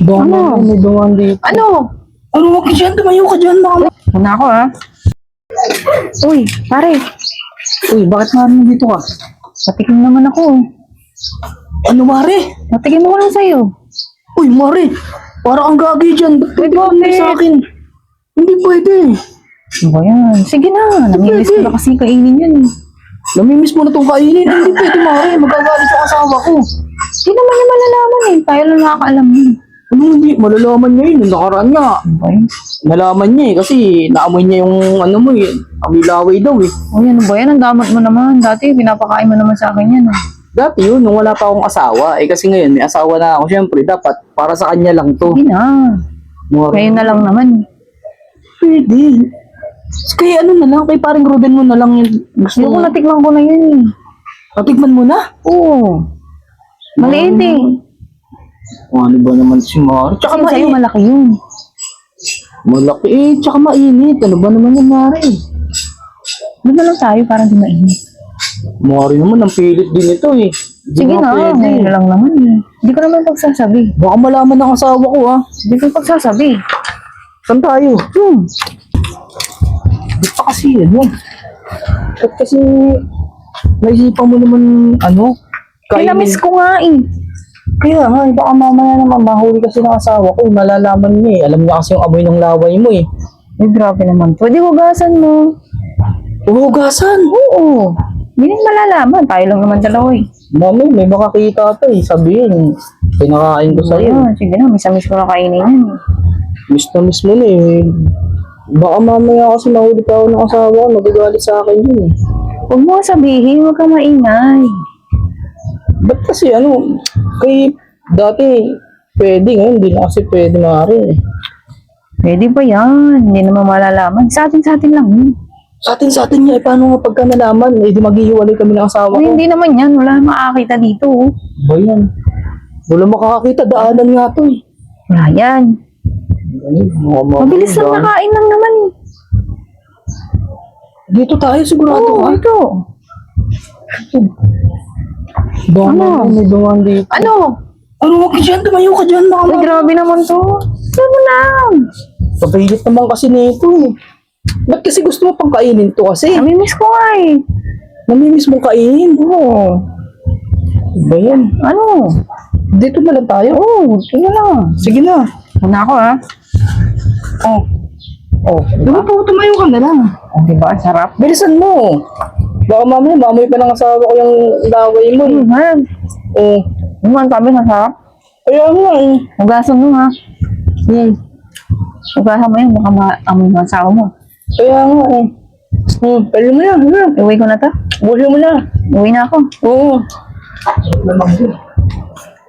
Ano? May dumaan dito. Ano? Ano, wag ka dyan, tumayo ka dyan, baka Una ako ha. Uy, pare. Uy, bakit naman dito ka? Patikim naman ako. Ano, Mare? Patikim ko lang sa'yo. Uy, Mare, parang ang gagi dyan. Ba't Uy, ka bakit? sa akin? Hindi pwede. Ano ba yan? Sige na. Namimiss ko na kasi kainin yan eh. Namimiss mo na itong kainin. Hindi pwede, Mare. Magagalit sa asawa ko. Hindi naman yung malalaman eh. Tayo lang nakakaalam yun. Ano, hindi? Malalaman niya yun. Nung nakaraan nga. Ano ba yun? Nalaman niya eh. Kasi naamoy niya yung ano mo eh. Amilaway daw eh. Uy, ano ba yan? Ang damot mo naman. Dati, pinapakain mo naman sa akin yan. Dati yun, nung wala pa akong asawa. Eh kasi ngayon, may asawa na ako. Siyempre, dapat para sa kanya lang to. Sige na. Mare. Ngayon na lang naman. Pwede. Kaya ano na lang, kay paring Ruben mo na lang yung gusto Yung mo. natikman ko na yun eh. Patigman mo na? Oo. Maliit eh. Ano ba naman si Mari? Tsaka Kasi sa'yo mainit. malaki yun. Malaki eh, tsaka mainit. Ano ba naman yung Mari? Doon na lang tayo para di mainit. Mari naman, ang pilit din ito eh. Di Sige nga na, pwede. ngayon na lang naman eh. Hindi ko naman pagsasabi. Baka malaman ng asawa ko ah. Hindi ko pagsasabi. Saan tayo? Di pa kasi ano. Ba't kasi naisipan mo naman ano? Kinamiss ko nga eh. Kaya nga, baka mamaya naman mahuli kasi ng asawa ko. Malalaman niya eh. Alam niya kasi yung amoy ng laway mo eh. Ay, grabe naman. Pwede hugasan mo. Hugasan! Oo. Hindi rin malalaman. Tayo lang naman dalawa eh. Mami, may makakita pa eh. Sabihin, pinakain ko sa'yo. Ayun, sige na. Miss ko na kainin yan. Miss na miss mo na eh. Baka mamaya kasi mahuli pa ako ng asawa ko. Magagalit sa akin yun eh. Huwag mo sabihin. Huwag ka maingay. Ba't kasi ano, kay dati pwede ngayon, hindi na kasi pwede maaaring eh. Pwede ba yan? Hindi naman malalaman. Sa atin lang yun. Sa atin nga, eh, paano nga pagka nalaman, eh di maghihiwalay kami ng asawa Uy, ko. hindi naman yan. Wala makakita dito. Ba yan? Wala makakakita, daanan nga to eh. Wala yan. Ay, Mabilis lang nakain lang naman eh. Dito tayo, sigurado Oo, ka. ito. Baka Ano? may dumaan dito. Ano? Ano, wag ka dyan, tumayo ka dyan. Baka Uy, grabe naman to. Ano lang? papilit naman kasi nito eh. Ba't kasi gusto mo pang kainin to kasi? Namimiss ko nga eh. Namimiss mong kainin. Oo. Ba yan? Ano? Dito na lang tayo. Oo, sige lang. Sige na. Una ako ha. Oh. Oh, Diba? tumayo ka na lang. Oh, diba? Ang sarap. Bilisan mo. Baka mamaya, mamoy pa ng asawa ko yung laway mo. Ano ha? Oh. Ano ang sabi na sarap? Kaya nga eh. Hugasan mo ha. Hmm. Hugasan mo yun. Baka ma-amoy mo ang asawa mo. Kaya nga eh. Pwede mo yan. Iuwi ko na to. Buhay mo na. Uwi na ako. Oo. Lamang yun.